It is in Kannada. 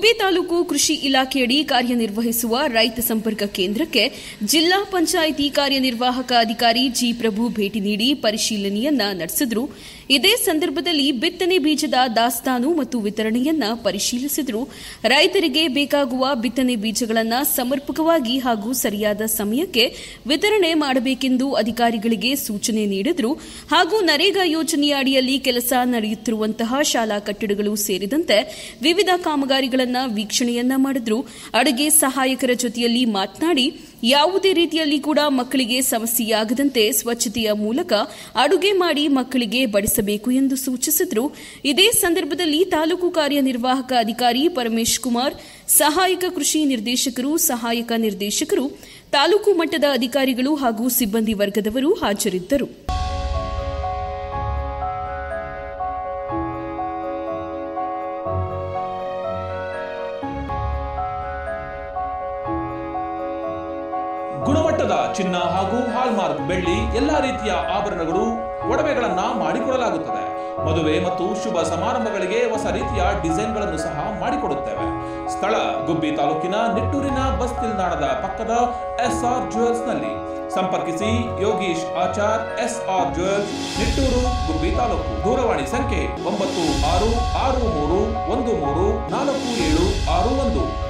ಗುಬ್ಬಿ ತಾಲೂಕು ಕೃಷಿ ಇಲಾಖೆಯಡಿ ಕಾರ್ಯನಿರ್ವಹಿಸುವ ರೈತ ಸಂಪರ್ಕ ಕೇಂದ್ರಕ್ಕೆ ಜಿಲ್ಲಾ ಪಂಚಾಯಿತಿ ಕಾರ್ಯನಿರ್ವಾಹಕ ಅಧಿಕಾರಿ ಜಿ ಪ್ರಭು ಭೇಟಿ ನೀಡಿ ಪರಿಶೀಲನೆಯನ್ನ ನಡೆಸಿದರು. ಇದೇ ಸಂದರ್ಭದಲ್ಲಿ ಬಿತ್ತನೆ ಬೀಜದ ದಾಸ್ತಾನು ಮತ್ತು ವಿತರಣೆಯನ್ನ ಪರಿಶೀಲಿಸಿದರು. ರೈತರಿಗೆ ಬೇಕಾಗುವ ಬಿತ್ತನೆ ಬೀಜಗಳನ್ನು ಸಮರ್ಪಕವಾಗಿ ಹಾಗೂ ಸರಿಯಾದ ಸಮಯಕ್ಕೆ ವಿತರಣೆ ಮಾಡಬೇಕೆಂದು ಅಧಿಕಾರಿಗಳಿಗೆ ಸೂಚನೆ ನೀಡಿದರು. ಹಾಗೂ ನರೇಗಾ ಯೋಜನೆಯ ಅಡಿಯಲ್ಲಿ ಕೆಲಸ ನಡೆಯುತ್ತಿರುವಂತಹ ಶಾಲಾ ಕಟ್ಟಡಗಳು ಸೇರಿದಂತೆ ವಿವಿಧ ಕಾಮಗಾರಿಗಳನ್ನು ವೀಕ್ಷಣೆಯನ್ನ ಮಾಡಿದ್ರು. ಅಡುಗೆ ಸಹಾಯಕರ ಜೊತೆಯಲ್ಲಿ ಮಾತನಾಡಿ ಯಾವುದೇ ರೀತಿಯಲ್ಲಿ ಕೂಡ ಮಕ್ಕಳಿಗೆ ಸಮಸ್ಯೆಯಾಗದಂತೆ ಸ್ವಚ್ಛತೆಯ ಮೂಲಕ ಅಡುಗೆ ಮಾಡಿ ಮಕ್ಕಳಿಗೆ ಬಡಿಸಬೇಕು ಎಂದು ಸೂಚಿಸಿದರು. ಇದೇ ಸಂದರ್ಭದಲ್ಲಿ ತಾಲೂಕು ಕಾರ್ಯನಿರ್ವಾಹಕ ಅಧಿಕಾರಿ ಪರಮೇಶ್ ಕುಮಾರ್, ಸಹಾಯಕ ಕೃಷಿ ನಿರ್ದೇಶಕರು, ಸಹಾಯಕ ನಿರ್ದೇಶಕರು, ತಾಲೂಕು ಮಟ್ಟದ ಅಧಿಕಾರಿಗಳು ಹಾಗೂ ಸಿಬ್ಬಂದಿ ವರ್ಗದವರು ಹಾಜರಿದ್ದರು. ಗುಣಮಟ್ಟದ ಚಿನ್ನ ಹಾಗೂ ಹಾಲ್ಮಾರ್ಕ್ ಬೆಳ್ಳಿ ಎಲ್ಲಾ ರೀತಿಯ ಆಭರಣಗಳು, ಒಡವೆಗಳನ್ನ ಮಾಡಿಕೊಡಲಾಗುತ್ತದೆ. ಮದುವೆ ಮತ್ತು ಶುಭ ಸಮಾರಂಭಗಳಿಗೆ ಹೊಸ ರೀತಿಯ ಡಿಸೈನ್ಗಳನ್ನು ಸಹ ಮಾಡಿಕೊಡುತ್ತೇವೆ. ಸ್ಥಳ ಗುಬ್ಬಿ ತಾಲೂಕಿನ ನಿಟ್ಟೂರಿನ ಬಸ್ ನಿಲ್ದಾಣದ ಪಕ್ಕದ SR ಜ್ಯುವೆಲ್ಸ್ ನಲ್ಲಿ. ಸಂಪರ್ಕಿಸಿ ಯೋಗೀಶ್ ಆಚಾರ್, SR ಜ್ಯುವೆಲ್ಸ್, ನಿಟ್ಟೂರು, ಗುಬ್ಬಿ ತಾಲೂಕು. ದೂರವಾಣಿ ಸಂಖ್ಯೆ 9663134761.